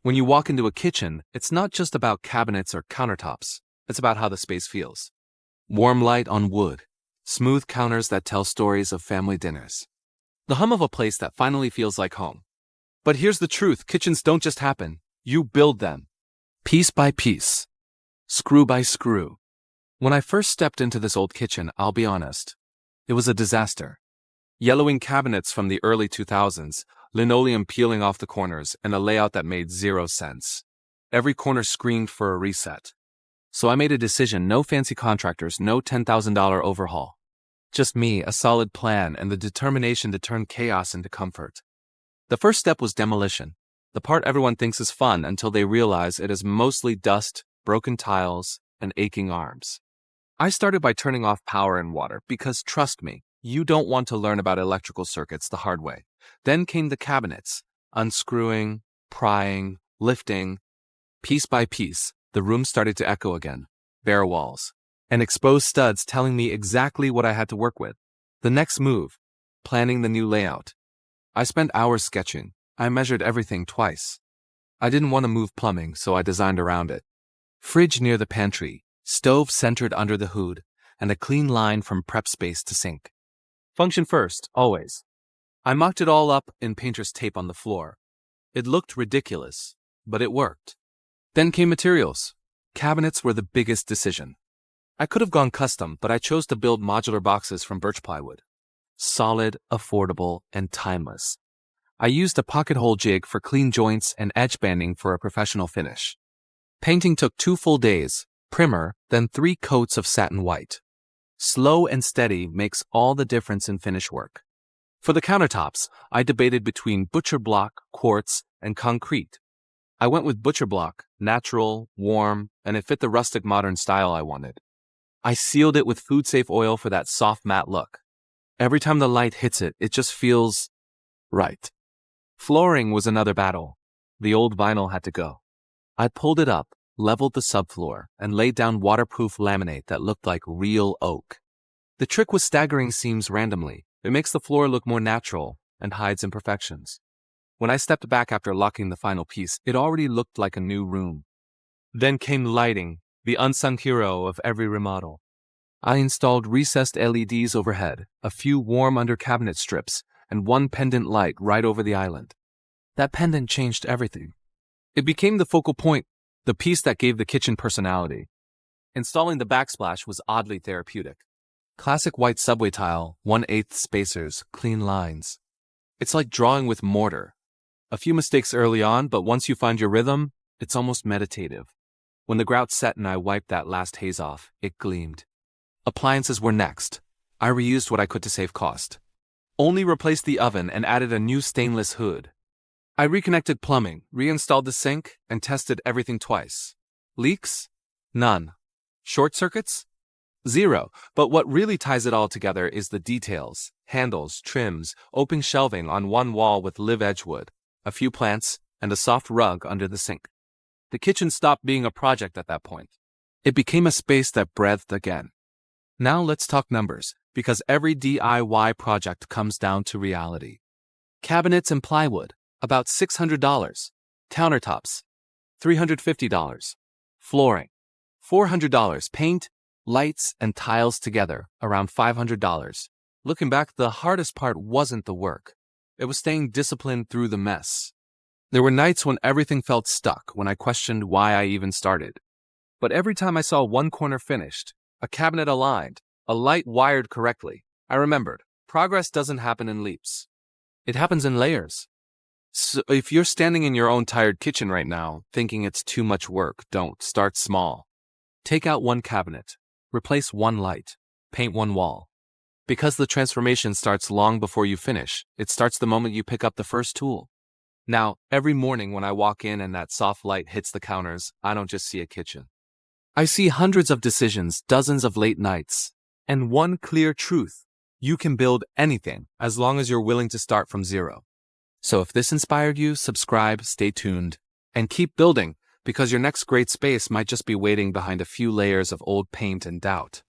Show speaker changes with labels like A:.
A: When you walk into a kitchen, it's not just about cabinets or countertops. It's about how the space feels. Warm light on wood, smooth counters that tell stories of family dinners. The hum of a place that finally feels like home. But here's the truth, kitchens don't just happen. You build them. Piece by piece. Screw by screw. When I first stepped into this old kitchen, I'll be honest, it was a disaster. Yellowing cabinets from the early 2000s, linoleum peeling off the corners, and a layout that made zero sense. Every corner screamed for a reset. So I made a decision, no fancy contractors, no $10,000 overhaul. Just me, a solid plan, and the determination to turn chaos into comfort. The first step was demolition, the part everyone thinks is fun until they realize it is mostly dust, broken tiles, and aching arms. I started by turning off power and water because, trust me, you don't want to learn about electrical circuits the hard way. Then came the cabinets, unscrewing, prying, lifting. Piece by piece, the room started to echo again, bare walls, and exposed studs telling me exactly what I had to work with. The next move, planning the new layout. I spent hours sketching. I measured everything twice. I didn't want to move plumbing, so I designed around it. Fridge near the pantry, stove centered under the hood, and a clean line from prep space to sink. Function first, always. I mocked it all up in painter's tape on the floor. It looked ridiculous, but it worked. Then came materials. Cabinets were the biggest decision. I could have gone custom, but I chose to build modular boxes from birch plywood. Solid, affordable, and timeless. I used a pocket hole jig for clean joints and edge banding for a professional finish. Painting took 2 full days, primer, then 3 coats of satin white. Slow and steady makes all the difference in finish work. For the countertops, I debated between butcher block, quartz, and concrete. I went with butcher block, natural, warm, and it fit the rustic modern style I wanted. I sealed it with food-safe oil for that soft matte look. Every time the light hits it, it just feels right. Flooring was another battle. The old vinyl had to go. I pulled it up, leveled the subfloor, and laid down waterproof laminate that looked like real oak. The trick was staggering seams randomly. It makes the floor look more natural and hides imperfections. When I stepped back after locking the final piece, it already looked like a new room. Then came lighting, the unsung hero of every remodel. I installed recessed LEDs overhead, a few warm under cabinet strips, and 1 pendant light right over the island. That pendant changed everything. It became the focal point, the piece that gave the kitchen personality. Installing the backsplash was oddly therapeutic. Classic white subway tile, 1/8 spacers, clean lines. It's like drawing with mortar. A few mistakes early on, but once you find your rhythm, it's almost meditative. When the grout set and I wiped that last haze off, it gleamed. Appliances were next. I reused what I could to save cost. Only replaced the oven and added a new stainless hood. I reconnected plumbing, reinstalled the sink, and tested everything twice. Leaks? None. Short circuits? 0. But what really ties it all together is the details. Handles, trims, open shelving on one wall with live edge wood, a few plants, and a soft rug under the sink. The kitchen stopped being a project at that point. It became a space that breathed again. Now let's talk numbers, because every DIY project comes down to reality. Cabinets and plywood, about $600. Countertops, $350. Flooring, $400. Paint, lights, and tiles together, around $500. Looking back, the hardest part wasn't the work. It was staying disciplined through the mess. There were nights when everything felt stuck, when I questioned why I even started. But every time I saw one corner finished, a cabinet aligned, a light wired correctly, I remembered, progress doesn't happen in leaps. It happens in layers. So if you're standing in your own tired kitchen right now, thinking it's too much work, don't. Start small. Take out 1 cabinet. Replace 1 light. Paint 1 wall. Because the transformation starts long before you finish, it starts the moment you pick up the first tool. Now, every morning when I walk in and that soft light hits the counters, I don't just see a kitchen. I see hundreds of decisions, dozens of late nights, and one clear truth. You can build anything as long as you're willing to start from 0. So if this inspired you, subscribe, stay tuned, and keep building, because your next great space might just be waiting behind a few layers of old paint and doubt.